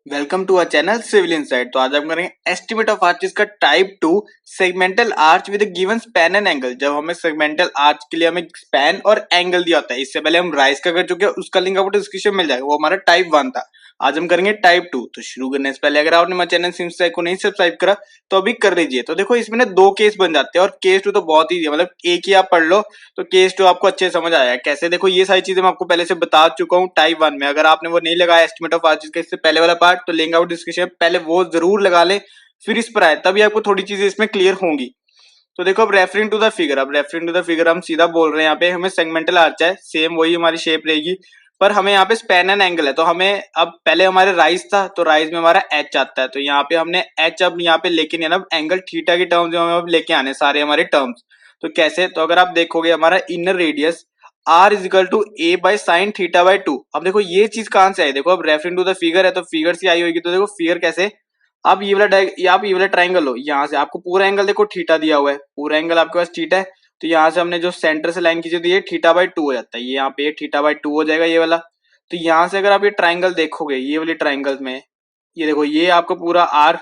Welcome to our channel civil insight. तो आज हम करेंगे एस्टिमेट ऑफ आर्चेस का type 2 segmental arch with given span and angle. जब हमें सेगमेंटल आर्च के लिए हमें स्पैन और एंगल दिया होता है, इससे पहले हम राइज का कर चुके हैं, उसका लिंक आपको डिस्क्रिप्शन मिल जाएगा, वो हमारा टाइप 1 था। आज हम करेंगे टाइप 2। तो शुरू करने से पहले अगर आपने हमारे चैनल सिविल इनसाइट को नहीं सब्सक्राइब करा तो अभी कर लीजिए। तो देखो इसमें ना दो केस बन जाते हैं और केस 2 तो बहुत ईजी है, मतलब एक ही आप पढ़ लो तो केस 2 आपको अच्छे समझ आएगा कैसे। देखो ये सारी चीजें मैं आपको पहले से बता चुका हूँ टाइप 1 में। अगर आपने वो नहीं लगाया एस्टिमेट ऑफ आर्चेस का इससे पहले वाला पार्ट तो लिंक आउट डिस्क्रिप्शन, पहले वो जरूर लगा ले फिर इस पर आए, तभी आपको थोड़ी चीजें इसमें क्लियर होंगी। तो देखो अब रेफरिंग टू द फिगर, अब रेफरिंग टू द फिगर हम सीधा बोल रहे हैं, यहाँ पे हमें सेगमेंटल आर्च है, सेम वही हमारी शेप रहेगी, पर हमें यहाँ पे स्पैन एंड एंगल है। तो हमें अब पहले हमारे राइज था तो राइज में हमारा एच आता है, तो यहाँ पे हमने एच अब यहाँ पे लेके नहीं आना, एंगल थीटा की टर्म्स हमें अब लेके आने सारे हमारे टर्म्स। तो कैसे, तो अगर आप देखोगे हमारा inner radius r is equal to A by sine theta by 2। अब देखो ये चीज कहां से आई, देखो अब रेफरिंग टू द फिगर है तो फिगर से आई होगी। तो देखो फिगर कैसे, अब ये वाला आप ये वाला ट्राइंगल हो, यहाँ से आपको पूरा एंगल देखो थीटा दिया हुआ है, पूरा एंगल आपके पास थीटा है, तो यहाँ से हमने जो सेंटर से लाइन खींची तो ये थीटा बाई 2 हो जाता है, ये यहाँ पे थीटा बाई 2 हो जाएगा ये वाला। तो यहाँ से अगर आप ये ट्राइंगल देखोगे, ये वाली ट्राइंगल में ये देखो ये आपका पूरा आर,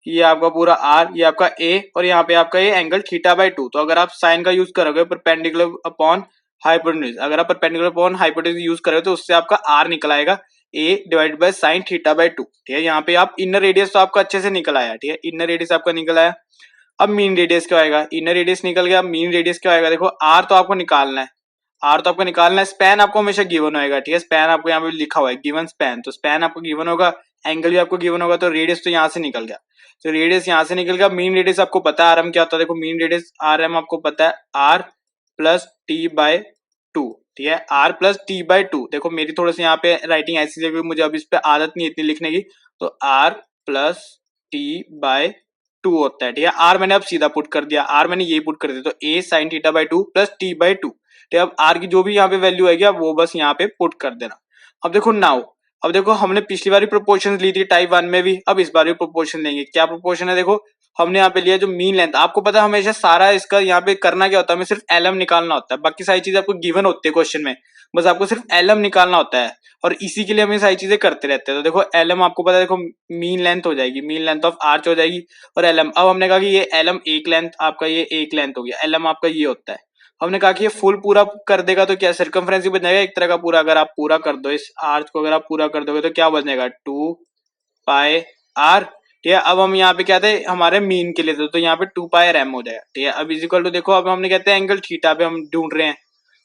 ये आपका पूरा आर, ये आपका ए, और यहाँ पे आपका ये एंगल थीटा बाई 2। तो अगर आप साइन का यूज करोगे परपेंडिकुलर अपॉन हाइपोटेन्यूज, अगर आप परपेंडिकुलर अपॉन हाइपोटेन्यूज यूज करोगे तो उससे आपका आर निकल आएगा A divide by sine theta by 2। ठीक है, यहाँ पे आप इनर रेडियस तो आपका अच्छे से निकल आया। ठीक है, इनर रेडियस आपका निकल आया। अब मीन रेडियस क्या आएगा, इनर रेडियस निकल गया, मीन रेडियस क्या आएगा, देखो आर तो आपको निकालना है, आर तो आपको निकालना है, स्पैन आपको हमेशा गिवन होएगा। ठीक है, स्पैन आपको यहाँ पे लिखा हुआ है गिवन स्पैन, तो स्पैन आपको गिवन होगा, एंगल भी आपको गिवन होगा, तो रेडियस तो यहाँ से निकल गया। तो रेडियस यहाँ से निकल गया। मीन रेडियस आपको पता है आर एम क्या होता है, देखो मीन रेडियस आर एम आपको पता है आर प्लस टी बाय 2। ठीक है, आर प्लस टी बाय 2। देखो मेरी थोड़ी सी यहाँ पे राइटिंग ऐसी जगह मुझे अब इस पे आदत नहीं इतनी लिखने की, तो आर प्लस टी बाय 2 होता है। ठीक है, आर मैंने अब सीधा पुट कर दिया, आर मैंने ये पुट कर दिया, तो A sine theta by 2 plus T by 2। तो अब आर की जो भी यहाँ पे वैल्यू आएगी आप वो बस यहाँ पे पुट कर देना। अब देखो नाउ, अब देखो हमने पिछली बार प्रोपोर्शन ली थी टाइप 1 में भी, अब इस बार भी प्रोपोर्शन लेंगे। क्या प्रोपोर्शन है, देखो हमने यहाँ पे लिया जो मीन लेंथ, आपको पता है हमेशा सारा इसका यहाँ पे करना क्या होता है, हमें सिर्फ एलएम निकालना होता है, बाकी सारी चीजें आपको गिवन होती है क्वेश्चन में, बस आपको सिर्फ एलएम निकालना होता है और इसी के लिए हम ये सारी चीजें करते रहते हैं। तो देखो एलएम आपको पता है, देखो मीन लेंथ हो जाएगी, मीन लेंथ ऑफ आर्च हो जाएगी, और एलएम, अब हमने कहा कि ये एलएम एक लेंथ आपका, ये एक लेंथ हो गया, एलएम आपका ये होता है। हमने कहा कि ये फुल पूरा कर देगा तो क्या सर्कमफ्रेंस ही बन जाएगा एक तरह का पूरा। अगर आप पूरा कर दो इस आर्च को, अगर आप पूरा कर दोगे तो क्या बन जाएगा 2 पाई आर। ठीक है, अब हम यहाँ पे क्या थे, हमारे मीन के लिए थे, तो यहाँ पे 2 पाई आर एम हो जाएगा। ठीक है, अब इजिकल टू देखो अब हमने कहते हैं एंगल थीटा पे हम ढूंढ रहे हैं,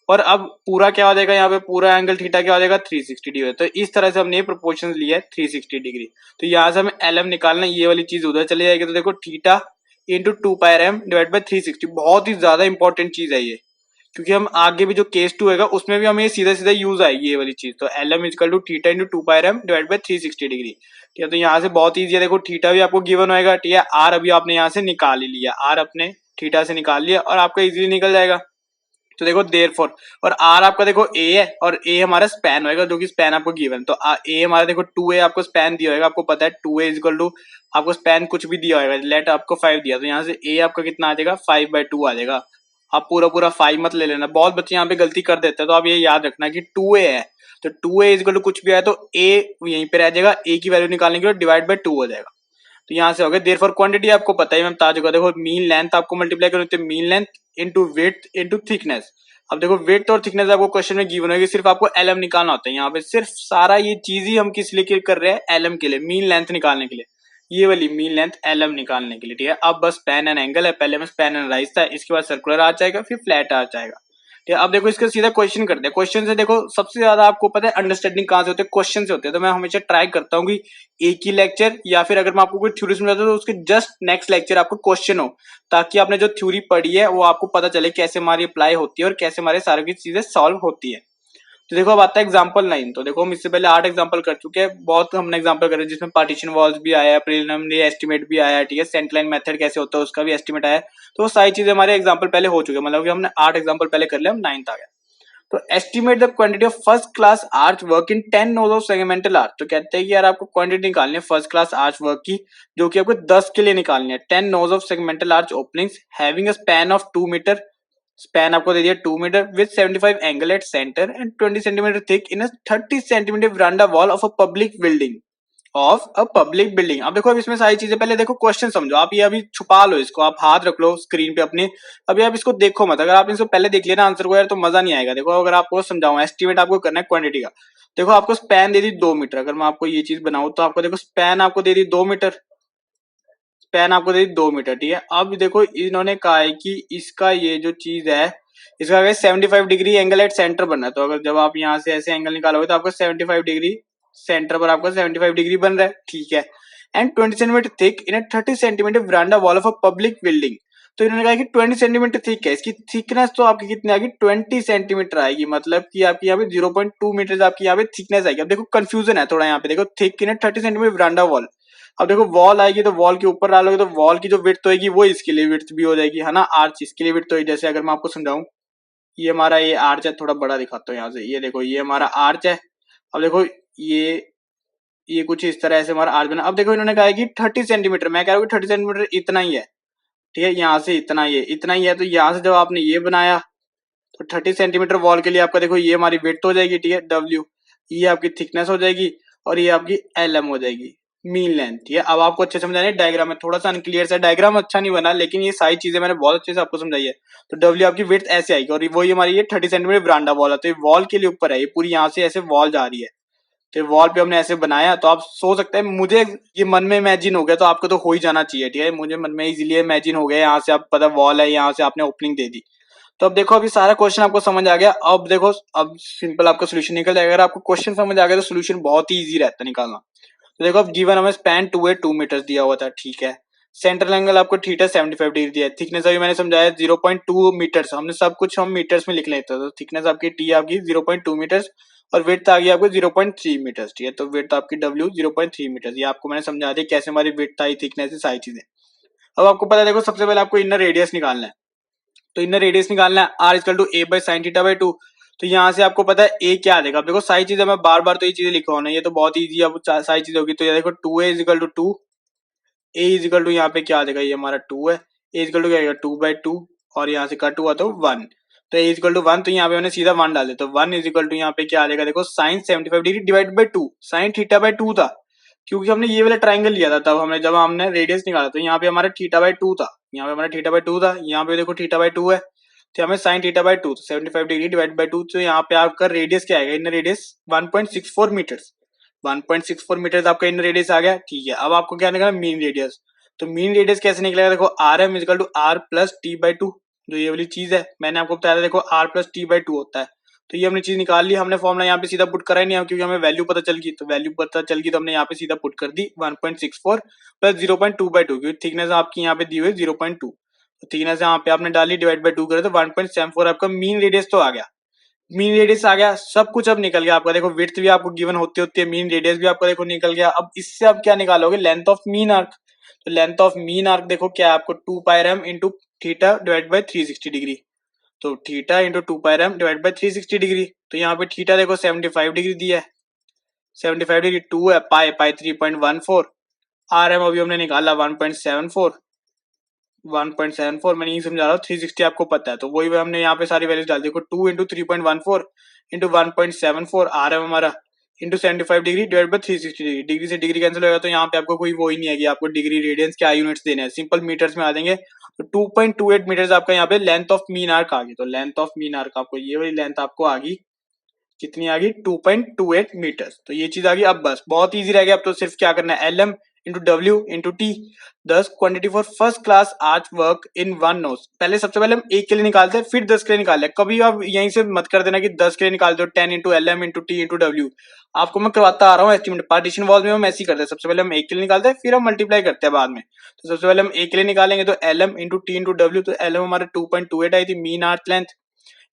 और अब पूरा क्या हो जाएगा, यहाँ पे पूरा एंगल थीटा क्या हो जाएगा 360 डिग्री। तो इस तरह से हमने ये प्रोपोर्शन लिया है 360 डिग्री। तो यहाँ से हमें एल एम निकालना, ये वाली चीज उधर चली जाएगी, तो देखो theta into 2 pi R M divide by 360, बहुत ही ज्यादा इंपॉर्टेंट चीज है ये, क्योंकि हम आगे भी जो केस 2 है उसमें भी हमें सीधा सीधा यूज आएगी ये वाली चीज। तो L M equal to theta into 2 pi R M divide by 360 degree. ठीक है, तो यहाँ से बहुत ईजी है, देखो थीटा भी आपको गिवन होएगा। ठीक है, आर अभी आपने यहाँ से निकाल ही लिया, आर अपने थीटा से निकाल लिया और आपका इजीली निकल जाएगा। तो देखो देयरफॉर, और आर आपका देखो ए है और ए हमारा स्पैन होएगा, जो कि स्पैन आपको गिवन, तो ए हमारा देखो 2 ए आपको स्पैन दिया होगा, आपको पता है 2 ए इक्वल टू आपको स्पैन कुछ भी दिया होगा, लेट आपको 5 दिया, तो यहाँ से ए आपका कितना आ जाएगा 5/2 आ जाएगा। आप पूरा पूरा 5 मत ले लेना, बहुत बच्चे यहाँ पे गलती कर देते हैं, तो आप ये याद रखना कि 2 ए है, तो 2 ए इक्वल टू कुछ भी आया तो ए यहीं पे रह जाएगा, ए की वैल्यू निकालने के लिए डिवाइड बाय 2 हो जाएगा। तो यहाँ से हो गया देयरफॉर क्वांटिटी आपको पता ही मैं बता चुका, देखो मीन लेंथ आपको मल्टीप्लाई करो, mean length into width into thickness. अब देखो विड्थ और थिकनेस आपको क्वेश्चन में गिवन होगी, सिर्फ आपको एलएम निकालना होता है। यहाँ पे सिर्फ सारा ये चीज ही हम किस लिए कर रहे हैं, एलएम के लिए, मीन लेंथ निकालने के लिए, ये वाली मीन लेंथ एलएम निकालने के लिए। ठीक है, अब बस स्पैन एंड एंगल है, पहले में स्पैन एंड राइज था, इसके बाद सर्कुलर आर्च आएगा, फिर फ्लैट आर्च आएगा। ठीक है, अब देखो इसका सीधा क्वेश्चन करते हैं। क्वेश्चन से देखो सबसे ज्यादा आपको पता है अंडरस्टैंडिंग कहां से होते हैं, क्वेश्चन से होते हैं। तो मैं हमेशा ट्राई करता हूँ कि एक ही लेक्चर या फिर अगर मैं आपको कोई थ्योरी समझाता हूं तो उसके जस्ट नेक्स्ट लेक्चर आपको क्वेश्चन हो, ताकि आपने जो थ्योरी पढ़ी है वो आपको पता चले कैसे हमारी अप्लाई होती है और कैसे हमारे सारी की चीजें सॉल्व होती है। तो देखो अब आता है एग्जांपल 9। तो देखो हम इससे पहले 8 एग्जांपल कर चुके हैं, बहुत हमने एग्जांपल करे जिसमें पार्टीशन वॉल्स भी आया है, प्रीलिमिनरी एस्टिमेट भी आया है, ठीक है, सेंटर लाइन मेथड कैसे होता है उसका भी एस्टिमेट आया है। तो वो सारी चीजें हमारे एग्जांपल पहले हो चुके हैं, मतलब कि हमने 8 एग्जांपल पहले कर लिया, हम 9th आ गया। तो estimate the quantity of first class arch work in 10 nos of segmental arch. तो कहते हैं कि यार आपको क्वांटिटी निकालनी है फर्स्ट क्लास आर्च वर्क की, जो कि आपको 10 के लिए निकालनी है। 10 nos of segmental arch openings having a span of 2 metre, span आपको दे दिया 2 metre with 75 angle at centre and 20 centimetre thick in a 30 centimetre veranda wall of a public building. Of a public building. अब देखो, अब इसमें सारी चीजें, पहले देखो क्वेश्चन समझो, आप ये अभी छुपा लो इसको, आप हाथ रख लो स्क्रीन पे अपने, अभी आप इसको देखो मत, अगर आप इसको पहले देख लिया ना आंसर को यार तो मजा नहीं आएगा। देखो अगर आपको समझाऊं, एस्टिमेट आपको करना है क्वांटिटी का। देखो आपको स्पैन दे दी 2 मीटर, अगर मैं आपको ये चीज बनाऊं तो आपको देखो स्पैन आपको दे दी 2 मीटर, स्पैन आपको दे दी 2 मीटर, ठीक है। अब देखो इन्होंने कहा है कि इसका ये जो चीज है, इसका अगर 75 डिग्री एंगल एट सेंटर बनना है, तो अगर जब आप यहाँ से ऐसे एंगल निकालोगे तो आपको 75 डिग्री सेंटर पर आपका 75 डिग्री बन रहा है, ठीक है। And 20 centimetre thick in 30 centimetre veranda wall of a public building. तो इन्होंने कहा कि 20 सेंटीमीटर थिक है, इसकी थिकनेस तो आपकी कितनी आएगी, 20 सेंटीमीटर आएगी, मतलब कि आपकी यहाँ पे 0.2 मीटर आपकी यहाँ पे थिकनेस आएगी। अब देखो कंफ्यूजन है थोड़ा यहाँ पे, देखो थिक इन 30 सेंटीमीटर वरांडा वॉल। अब देखो वॉल आएगी तो वॉल के ऊपर डालोगे तो वॉल की जो विड्थ होगी वो इसके लिए विड्थ भी हो जाएगी, है ना। आर्च इसके लिए विड्थ होगी, जैसे अगर मैं आपको समझाऊं, ये हमारा ये आर्च है, थोड़ा बड़ा दिखाता हूँ यहाँ से, ये देखो ये हमारा आर्च है। अब देखो ये कुछ इस तरह से हमारा आर्च बना। अब देखो इन्होंने कहा है कि 30 सेंटीमीटर, मैं कह रहा हूँ 30 सेंटीमीटर इतना ही है, ठीक है, यहाँ से इतना ही है। तो यहाँ से जब आपने ये बनाया तो 30 सेंटीमीटर वॉल के लिए आपका देखो ये हमारी विड्थ हो जाएगी, ठीक है, डब्ल्यू, ये आपकी थिकनेस हो जाएगी, और ये आपकी एल एम हो जाएगी, मीन लेंथ, ठीक है। अब आपको अच्छे समझाने डायग्राम में, थोड़ा सा अनक्लियर सा डायग्राम अच्छा नहीं बना, लेकिन ये सारी चीजें मैंने बहुत अच्छे से आपको समझाई है। तो डब्ल्यू आपकी विड्थ ऐसे आएगी, और वही हमारी ये 30 सेंटीमीटर ब्रांडा वॉल है, तो ये वॉल के लिए ऊपर है, ये पूरी यहाँ से ऐसे वॉल जा रही है, तो वॉल पे हमने ऐसे बनाया। तो आप सोच सकते हैं, मुझे ये मन में इमेजिन हो गया, तो आपको तो हो ही जाना चाहिए, ठीक है, मुझे मन में इजीली इमेजिन हो गया, यहाँ से आप पता वॉल है, यहाँ से आपने ओपनिंग दे दी। तो अब देखो अभी सारा क्वेश्चन आपको समझ आ गया। अब देखो अब सिंपल आपका सोल्यूशन निकल जाएगा, अगर आपको क्वेश्चन समझ आ गया तो सोल्यूशन बहुत ही इजी रहता है निकालना। तो देखो अब गिवन हमें स्पैन 2 दिया हुआ था, ठीक है। सेंट्रल एंगल आपको थीटा 75 डिग्री दिया है, थिकनेस अभी मैंने समझाया 0.2 मीटर्स, हमने सब कुछ हम मीटर्स में लिख लेते हैं, तो थिकनेस आपकी टी आपकी 0.2 मीटर्स, और विड्थ आ गई आपको 0.3 मीटर्स, ठीक है। तो विड्थ आपकी डब्ल्यू 0.3 मीटर्स, ये आपको मैंने समझा दिया कैसे हमारी विड्थ आई, थिकनेस, सारी चीजें। अब आपको पता है, देखो सबसे पहले आपको इनर रेडियस निकालना है, तो इनर रेडियस निकालना है, r equal to A by sine theta by 2। तो यहाँ से आपको पता है ए क्या आ जाएगा। अब देखो सारी चीजें मैं बार बार तो ये चीजें लिखा होना, ये तो बहुत इजी अब सारी चीजें होगी। तो ये देखो 2a is equal to 2, a is equal to यहाँ पे क्या आ जाएगा, ये हमारा 2 है, ए इज इक्वल टू क्या आएगा 2/2, और यहाँ से कट हुआ तो 1, तो ए इज इक्वल टू 1, तो यहाँ पे हमने सीधा 1 डाल दिया, तो 1 इज इक्वल टू यहाँ पे क्या आ जाएगा, देखो sine 75 degree divide by 2, sine theta by 2 था, क्योंकि हमने ये वाला ट्राइंगल लिया था तब हमने, जब हमने रेडियस निकाला, तो यहाँ पे हमारा थीटा बाई 2 था, यहाँ पे हमारा थीटा बाई 2 था, यहाँ पे देखो थीटा बाई 2 है, तो हमें sign theta by 2, 75 degree divide by 2, तो यहाँ पे आपका रेडियस क्या आएगा, इन रेडियस 1.64 मीटर्स, 1.64 मीटर्स आपका इन रेडियस आ गया, ठीक है। अब आपको क्या निकालना, मीन रेडियस। तो मीन रेडियस कैसे निकलेगा, देखो r m equal to r plus t by 2, जो ये वाली चीज है मैंने आपको बताया था, देखो आर प्लस टी बाई 2 होता है। तो ये हमने चीज निकाल ली, हमने फॉर्मुला यहाँ पे सीधा पुट करा ही नहीं, क्योंकि हमें वैल्यू पता चल गई, तो वैल्यू पता चल गई तो हमने यहाँ पे सीधा पुट कर दी 1.64 प्लस 0.2/2, क्योंकि थिकनेस आपकी यहाँ पे दी हुई 0.2, तो थिकनेस यहाँ पे आपने डाली, डिवाइड बाई 2 करे तो 1.74 आपका मीन रेडियस तो आ गया। मीन रेडियस आ गया, सब कुछ अब निकल गया आपका, देखो विड्थ भी आपको गिवन होते होते मीन रेडियस भी आपका देखो निकल गया। अब इससे आप क्या निकालोगे, लेंथ ऑफ मीन आर्क। तो लेंथ ऑफ मीन आर्क देखो क्या है आपको, 2 pi M into theta divide by 360 degree, तो theta into 2 pi M divide by 360 degree. तो यहाँ पे थीटा देखो 75 डिग्री दिया है, 75 डिग्री 2 है, पाई पाई 3.14, आर एम अभी हमने निकाला 1.74, 1.74 मैं नहीं समझा रहा हूँ, 360 आपको पता है, तो वही हमने यहाँ पे सारी वैल्यूज डाल दी। देखो 2 इंटू 3.14 इंटू 1.74 आ रहा है हमारा, into 75 degree divide by 360 degree, degree से डिग्री कैंसिल होगा, तो यहाँ पे आपको कोई वो ही नहीं है कि आपको डिग्री रेडियंस क्या यूनिट्स देने हैं, सिंपल मीटर्स में आ जाएंगे। तो 2.28 मीटर्स आपका यहाँ पे लेंथ ऑफ मीन आर्क आ गई। तो लेंथ ऑफ मीन आर्क आपको ये वाली लेंथ आपको आ गई, कितनी आ गई, 2.28 मीटर्स। तो ये चीज आ गई। अब बस बहुत इजी रह गया, अब तो सिर्फ क्या करना है, एल एम इंटू डब्ल्यू into t, 10 quantity for first class arch work in one nos. पहले सबसे पहले हम एक के लिए निकालते हैं, फिर 10 के लिए निकालते हैं। कभी आप यहीं से मत कर देना कि 10 के लिए निकाल दो, 10 into l m into t into डब्ल्यू, आपको मैं करवाता आ रहा हूँ एस्टिमेट। पार्टीशन वॉल में हम ऐसे ही करते हैं, सबसे पहले हम एक के लिए निकालते हैं, फिर हम मल्टीप्लाई करते हैं बाद में। तो सबसे पहले हम एक के लिए निकालेंगे, तो L m into t into डब्ल्यू, तो एल एम हमारा 2.28 आई थी मीन आर्च लेंथ,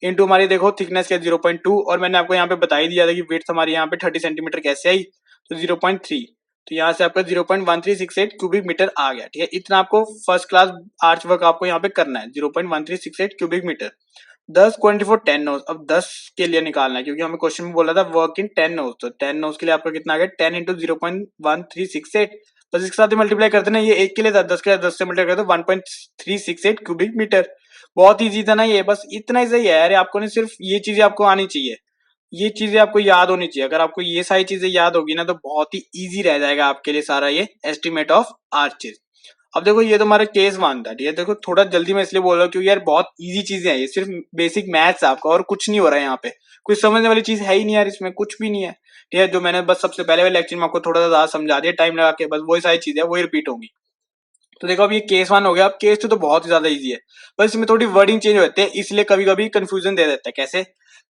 इंटू हमारी देखो थिकनेस क्या 0.2, और मैंने आपको यहाँ पे बता ही दिया था कि विड्थ हमारी यहाँ पे 30 सेंटीमीटर कैसे आई, तो 0.3, तो यहाँ से आपका 0.1368 क्यूबिक मीटर आ गया, ठीक है। इतना आपको फर्स्ट क्लास आर्च वर्क आपको यहाँ पे करना है, 0.1368 cubic metre. 10 quantity for 10 nos, अब 10 के लिए निकालना है, क्योंकि हमें क्वेश्चन में बोला था वर्क इन 10 नोज, तो 10 नोज के लिए आपका कितना आ गया, 10 इंटू 0.1368, बस इसके साथ ही मल्टीप्लाई करते ना, ये एक के लिए था, 10 के लिए 10 से मल्टीप्लाई करते 1.368 क्यूबिक मीटर। बहुत इजी था ना ये, बस इतना ही सही है यार, आपको नहीं सिर्फ ये चीजें आपको आनी चाहिए, ये चीजें आपको याद होनी चाहिए। अगर आपको ये सारी चीजें याद होगी ना तो बहुत ही इजी रह जाएगा आपके लिए सारा ये एस्टिमेट ऑफ आर्चेस। अब देखो ये तो हमारा केस वन था, ठीक है। देखो थोड़ा जल्दी मैं इसलिए बोल रहा हूँ क्योंकि यार बहुत इजी चीजें हैं, ये सिर्फ बेसिक मैथ्स है आपका और कुछ नहीं हो रहा है यहाँ पे। कुछ समझने वाली चीज है ही नहीं यार, इसमें कुछ भी नहीं है, ठीक है। जो मैंने बस सबसे पहले वाले लेक्चर में आपको थोड़ा सा ज्यादा समझा दिया टाइम लगा के, बस वही सारी चीजें वही रिपीट होंगी। तो देखो अब ये केस वन हो गया। अब केस टू तो बहुत ही ज्यादा इजी है, बस इसमें थोड़ी वर्डिंग चेंज होते हैं इसलिए कभी कभी कंफ्यूजन दे देता है। कैसे?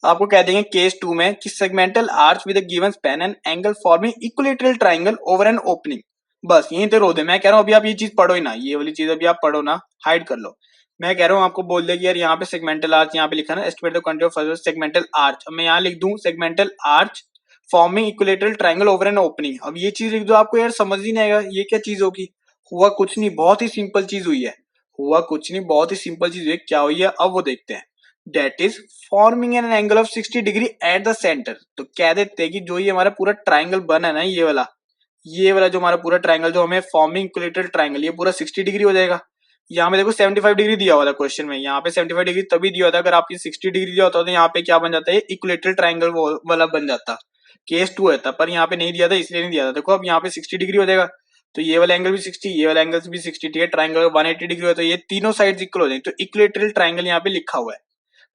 आपको कह देंगे केस टू में कि segmental arch with given span and angle forming equilateral triangle over an opening. बस यहीं पे रो दे। मैं कह रहा हूँ अभी आप ये चीज पढ़ो ही ना, ये वाली चीज अभी आप पढ़ो ना, हाइड कर लो। मैं कह रहा हूँ आपको बोल दे कि यार यहाँ पे सेगमेंटल आर्च, यहाँ पे लिखा ना estimate the quantity of first segmental arch, अब मैं यहाँ लिख दूं segmental arch forming equilateral triangle over an opening. अब ये चीज लिख दो, आपको यार समझ ही नहीं आएगा ये क्या चीज होगी। हुआ कुछ नहीं, बहुत ही सिंपल चीज हुई है। हुआ कुछ नहीं, बहुत ही सिंपल चीज हुई है। क्या हुई है अब वो देखते हैं। That is forming an angle of 60 degree at the centre. तो कह देते हैं कि जो ये हमारा पूरा ट्राइंगल बना है ना, ये वाला जो हमारा पूरा ट्राइंगल जो हमें फॉर्मिंग इक्विलेटरल ट्राइंगल, ये पूरा 60 डिग्री हो जाएगा। यहाँ पे देखो 75 डिग्री दिया हुआ था क्वेश्चन में, यहाँ पे 75 डिग्री तभी दिया था अगर आपकी 60 डिग्री दिया होता तो यहाँ पे क्या बन जाता है, इक्विलेटरल ट्राइंगल वाला बन जाता। केस टू है था, पर यहाँ पे नहीं दिया था इसलिए नहीं दिया था। देखो अब यहाँ पे 60 डिग्री हो जाएगा, तो ये वाला एंगल भी 60, ये वाला एंगल भी 60, ठीक है। ट्राइंगल 180 डिग्री हो तो ये तीनों साइड इक्वल हो जाएंगे, तो इक्विलेटरल ट्राइंगल यहाँ पे लिखा हुआ है।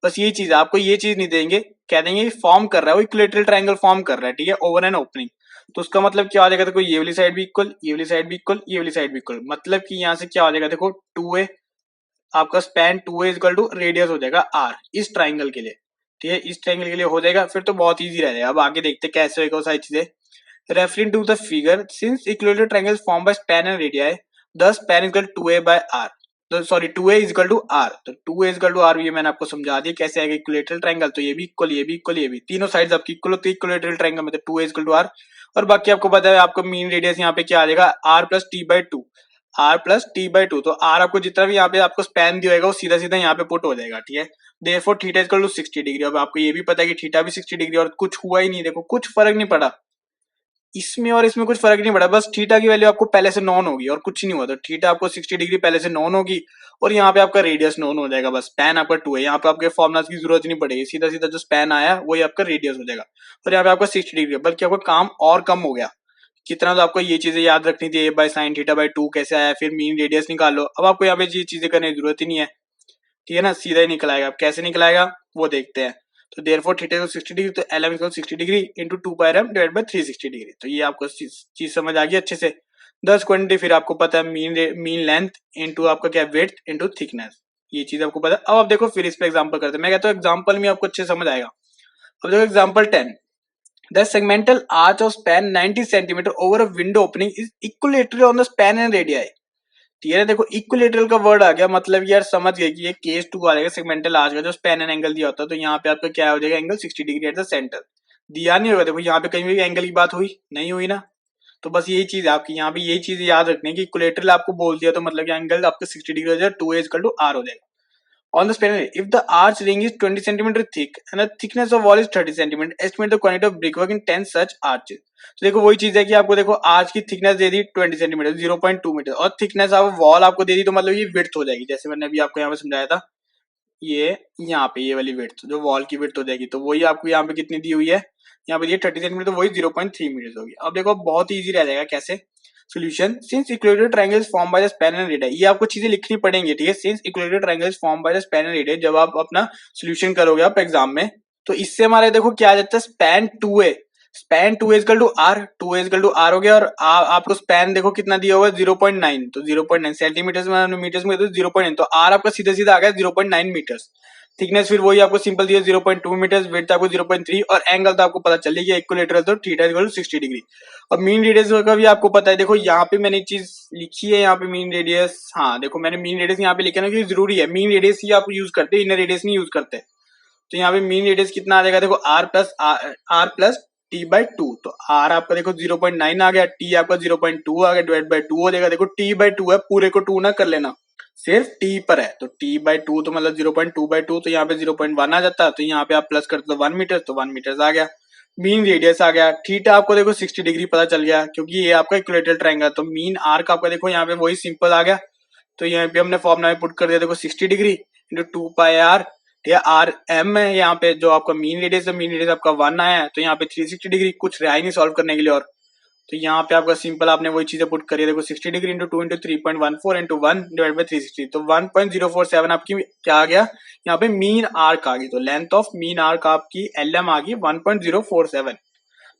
बस ये चीज है, आपको ये चीज नहीं देंगे, कह देंगे फॉर्म कर रहा है वो इक्विलेटरल ट्राइंगल फॉर्म कर रहा है, ठीक है, ओवर एन ओपनिंग। तो उसका मतलब क्या हो जाएगा, देखो ये वाली साइड भी इक्वल, ये वाली साइड भी इक्वल, ये वाली साइड भी इक्वल, मतलब कि यहाँ से क्या हो जाएगा, देखो 2a आपका span 2a equal to radius हो जाएगा r इस ट्राइंगल के लिए, ठीक है। इस ट्राइंगल के लिए हो जाएगा, फिर तो बहुत इजी रह जाएगा। अब आगे देखते हैं कैसे होगा वो सारी चीजें। Referring to the figure, since equilateral triangle is formed by span and radii, the span is equal to 2a by r. तो sorry 2a is equal to r, तो 2a is equal to r ये मैंने आपको समझा दिया कैसे आएगा equilateral triangle. तो ये भी इक्वल, ये भी इक्वल, ये भी, तीनों साइड्स आपकी इक्वल होती है इक्विलेटरल ट्रायंगल में, तो 2a is equal to r। और बाकी आपको पता है आपको मीन रेडियस यहाँ पे क्या आ जाएगा, r plus t by to, r plus t by two. तो r आपको जितना भी यहाँ पे आपको स्पैन दिया होगा वो सीधा सीधा यहाँ पे पुट हो जाएगा, ठीक है। Therefore theta is equal to 60 degree. अब आपको ये भी पता है कि थीटा भी 60 डिग्री, और कुछ हुआ ही नहीं, देखो कुछ फर्क नहीं पड़ा इसमें और इसमें, कुछ फर्क नहीं पड़ा, बस थीटा की वैल्यू आपको पहले से नॉन होगी और कुछ नहीं हुआ। तो थीटा आपको 60 डिग्री पहले से नॉन होगी और यहाँ पे आपका रेडियस नॉन हो जाएगा, बस स्पैन आपका 2 है। यहाँ पे आपके फॉर्मुलास की जरूरत नहीं पड़ेगी, सीधा सीधा जो स्पैन आया वही आपका रेडियस हो जाएगा। और यहाँ पे आपका 60 डिग्री, बल्कि आपका काम और कम हो गया। कितना तो आपको ये चीजें याद रखनी थी, a bye sine theta by 2 कैसे आया, फिर मीन रेडियस निकाल लो। अब आपको यहाँ पे ये चीजें करने की जरूरत ही नहीं है, ठीक है ना, सीधा ही निकल आएगा। अब कैसे निकलाएगा वो देखते हैं। तो देयरफॉर थीटा इक्वल 60 डिग्री, तो lm equal 60 degree into 2 pi r divide by 360 degree. तो ये आपको चीज समझ आ गई अच्छे से। 10 क्वांटिटी, फिर आपको पता है मीन लेंथ इनटू आपका क्या विड्थ इनटू थिकनेस, ये चीज आपको पता है। अब आप देखो फिर इस पे एग्जांपल करते हैं। मैं कहता हूँ एग्जांपल में आपको अच्छे समझ आएगा। अब देखो example 10, the segmental arch of span 90 centimetre over a window opening is equilateral on the span and radii. ठीक है, देखो इक्विलेटरल का वर्ड आ गया, मतलब यार समझ गए कि ये केस टू आ जाएगा सेगमेंटल आर्च का जो स्पैन एंड एंगल दिया होता है। तो यहाँ पे आपका क्या हो जाएगा, angle 60 degree at the centre. दिया नहीं होगा, देखो यहाँ पे कहीं भी एंगल की बात हुई नहीं हुई ना। तो बस यही चीज आपकी यहाँ पे यही चीज याद रखनी है कि इक्विलेटरल आपको बोल दिया तो मतलब एंगल आपका 60 डिग्री हो जाएगा, 2a इक्वल टू r हो जाएगा। On the spanner, if the arch ring is 20 centimeter thick and the thickness of wall is 30 centimeter, estimate the quantity of brickwork in 10 such arches. तो देखो वही चीज है कि आपको देखो आर्च की थिकनेस दे दी 20 सेंटीमीटर 0.2 मीटर, और थिकनेस आप वॉल आपको दे दी तो मतलब ये विड्थ हो जाएगी, जैसे मैंने अभी आपको यहाँ पे समझाया था। ये यहाँ पे ये वाली विड्थ जो वॉल की विड्थ हो जाएगी, तो वही आपको यहाँ पे कितनी दी हुई है, यहाँ पे ये 30 सेंटीमीटर, तो वही 0.3 मीटर होगी। अब देखो बहुत ईजी रह जाएगा कैसे। Solution, since equilateral triangle is form by the span and radius, ये आपको चीजें लिखनी पड़ेंगी, ठीक है। Since equilateral triangle is form by the span and radius, जब आप अपना सोल्यूशन करोगे आप एग्जाम में, तो इससे हमारे देखो क्या आ जाता है, span 2a, span 2a equal to r, 2a equal to r हो गया। और आपको स्पैन देखो कितना दिया हुआ है 0.9, तो 0.9 सेंटीमीटर में मीटर्स में, तो 0.9, तो r आपका सीधा सीधा आ गया 0.9 मीटर्स। थिकनेस फिर वही आपको सिंपल दिया 0.2 मीटर्स, विड्थ आपको 0.3, और एंगल तो आपको पता चल गया इक्विलेटरल, तो थीटा इक्वल टू 60 डिग्री। अब मीन रेडियस का भी आपको पता है, देखो यहाँ पे मैंने एक चीज लिखी है, यहाँ पे मीन रेडियस, हाँ देखो मैंने मीन रेडियस यहाँ पे लिखा ना, क्योंकि जरूरी है, मीन रेडियस ही आप यूज करते हैं, इनर रेडियस नहीं यूज करते। तो यहाँ पे मीन रेडियस कितना आ जाएगा, देखो r plus t by two, तो आर आपका देखो 0.9 आ गया, टी आपका 0.2 आ गया, डिवाइड बाई 2 हो जाएगा। देखो टी बाई टू है, पूरे को 2 ना कर लेना, सिर्फ टी पर है, तो टी बाई टू तो मतलब 0.2 बाई टू, तो यहाँ पे 0.1 आ जाता है, तो यहाँ पे आप प्लस करते हो 1 मीटर, तो 1 मीटर आ गया। मीन रेडियस आ गया, थीटा आपको देखो 60 डिग्री पता चल गया, क्योंकि ये आपका इक्विलेटरल ट्रायंगल, तो मीन आर का आपका देखो यहाँ पे वही सिंपल आ गया। तो यहाँ पे हमने फॉर्मूला में पुट कर दिया, देखो 60 डिग्री इंटू 2 पाई आर ठीक है। आर एम है यहाँ पे जो आपका मीन रेडियस है, मीन रेडियस आपका 1 आया है, तो यहाँ पे 360 डिग्री कुछ रहा ही नहीं सॉल्व करने के लिए। और तो यहाँ पे आपका सिंपल आपने वही चीजें पुट करी है, देखो 60 degree into 2 into 3.14 into 1 divide by 360, तो 1.047 आपकी क्या आ गया यहाँ पे मीन आर्क आ गई। तो लेंथ ऑफ मीन आर्क आपकी एल एम आ गई 1.047।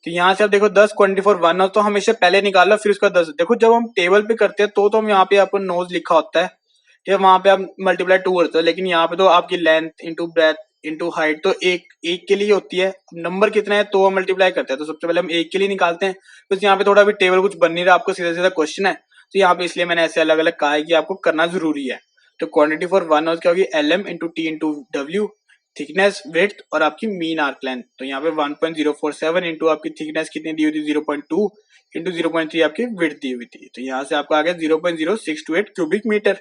तो यहाँ से आप देखो 10 क्वांटिटी फॉर 1 हो तो हमेशा पहले निकालो फिर उसका 10। देखो जब हम टेबल पे करते हैं तो हम यहाँ पे आपको नोज लिखा होता है, ठीक है, वहां पे आप मल्टीप्लाई 2 करते हो, लेकिन यहाँ पे तो आपकी length into breadth into height तो एक के लिए होती है। नंबर कितना है तो हम मल्टीप्लाई करते हैं, तो सबसे पहले हम एक के लिए निकालते हैं। तो यहाँ पे थोड़ा भी टेबल कुछ बन नहीं रहा, आपको सीधा सीधा क्वेश्चन है, तो यहाँ पे इसलिए मैंने ऐसे अलग अलग कहा है कि आपको करना जरूरी है। तो क्वांटिटी फॉर 1 क्या होगी, l m into t into डब्ल्यू, थिकनेस विड्थ और आपकी मीन आर्क लेंथ। तो यहाँ पे 1.047 इंटू आपकी थिकनेस कितनी दी हुई थी 0.2 इंटू 0.3 आपकी विड्थ दी हुई थी। तो यहाँ से आपका आ गया 0.0628 क्यूबिक मीटर।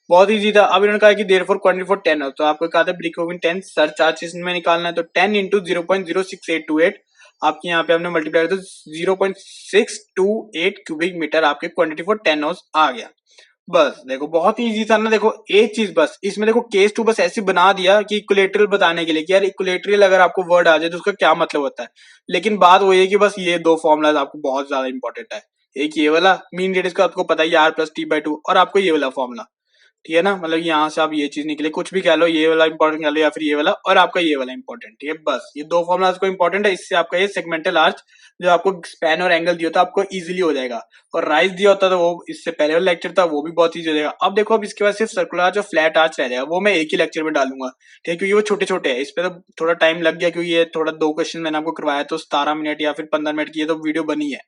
बहुत इजी था। अब इन्होंने कहा कि देर फॉर क्वांटिटी फॉर 10 हो, तो आपको कहा था ब्रिकोविन 10 सर चार्जेस में निकालना है, तो 10 इंटू 0.06828 आपकी यहाँ पे हमने मल्टीप्लाई तो 0.628 क्यूबिक मीटर आपके क्वांटिटी फॉर 10 आ गया। बस देखो बहुत ही इजी था ना। देखो एक चीज बस इसमें देखो केस टू बस ऐसे बना दिया कि इक्विलेटरल बताने के लिए कि यार इक्विलेटरल अगर आपको वर्ड आ जाए तो उसका क्या मतलब होता है, लेकिन बात वही है कि बस ये दो फॉर्मूला आपको बहुत ज्यादा इंपॉर्टेंट है। एक ये वाला मीन रेडियस का आपको पता है r plus t by two, और आपको ये वाला फॉर्मूला, ठीक है ना, मतलब यहाँ से आप ये चीज निकले कुछ भी कह लो, ये वाला इंपॉर्टेंट कह लो या फिर ये वाला, और आपका ये वाला इंपॉर्टेंट, ठीक है। बस ये दो फॉर्मुला को इंपॉर्टेंट है, इससे आपका ये सेगमेंटल आर्च जो आपको स्पैन और एंगल दिया होता है आपको इजीली हो जाएगा। और राइज दिया होता तो वो इससे पहले वाला लेक्चर था वो भी बहुत इजी हो जाएगा। अब देखो अब इसके बाद सिर्फ सर्कुलर आर्च और फ्लैट आर्च रह जाएगा, वो मैं एक ही लेक्चर में डालूंगा, ठीक है, क्योंकि वो छोटे छोटे है। इस पे तो थोड़ा टाइम लग गया क्योंकि ये थोड़ा 2 क्वेश्चन मैंने आपको करवाया तो 17 मिनट या फिर 15 मिनट की ये तो वीडियो बनी है,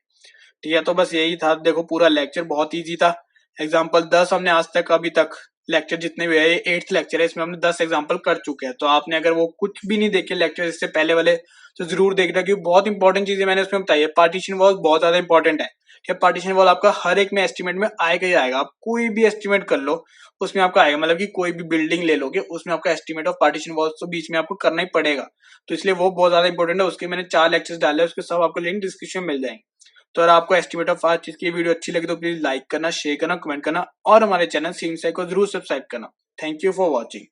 ठीक है। तो बस यही था, देखो पूरा लेक्चर बहुत इजी था। एग्जाम्पल 10 हमने आज तक अभी तक लेक्चर जितने भी है, ये 8th लेक्चर है, इसमें हमने 10 एग्जाम्पल कर चुके हैं। तो आपने अगर वो कुछ भी नहीं देखे लेक्चर इससे पहले वाले तो जरूर देखना, क्योंकि बहुत इंपॉर्टेंट चीजें मैंने उसमें बताई है। पार्टीशन वॉल बहुत ज्यादा इंपॉर्टेंट है, ठीक है। पार्टीशन वॉल आपका हर एक में एस्टिमेट में आएगा ही आएगा, आप कोई भी एस्टिमेट कर लो उसमें आपका आएगा, मतलब कि कोई भी बिल्डिंग ले लोगे उसमें आपका एस्टिमेट ऑफ पार्टीशन वॉल्स तो बीच में आपको करना ही पड़ेगा। तो इसलिए वो बहुत ज्यादा इंपॉर्टेंट है। उसके मैंने 4 लेक्चर्स डाले, उसके सब आपको लिंक डिस्क्रिप्शन में मिल जाएंगे। तो अगर आपको एस्टिमेट ऑफ आज चीज की वीडियो अच्छी लगी तो प्लीज लाइक करना, शेयर करना, कमेंट करना और हमारे चैनल सीम को जरूर सब्सक्राइब करना। Thank you for watching.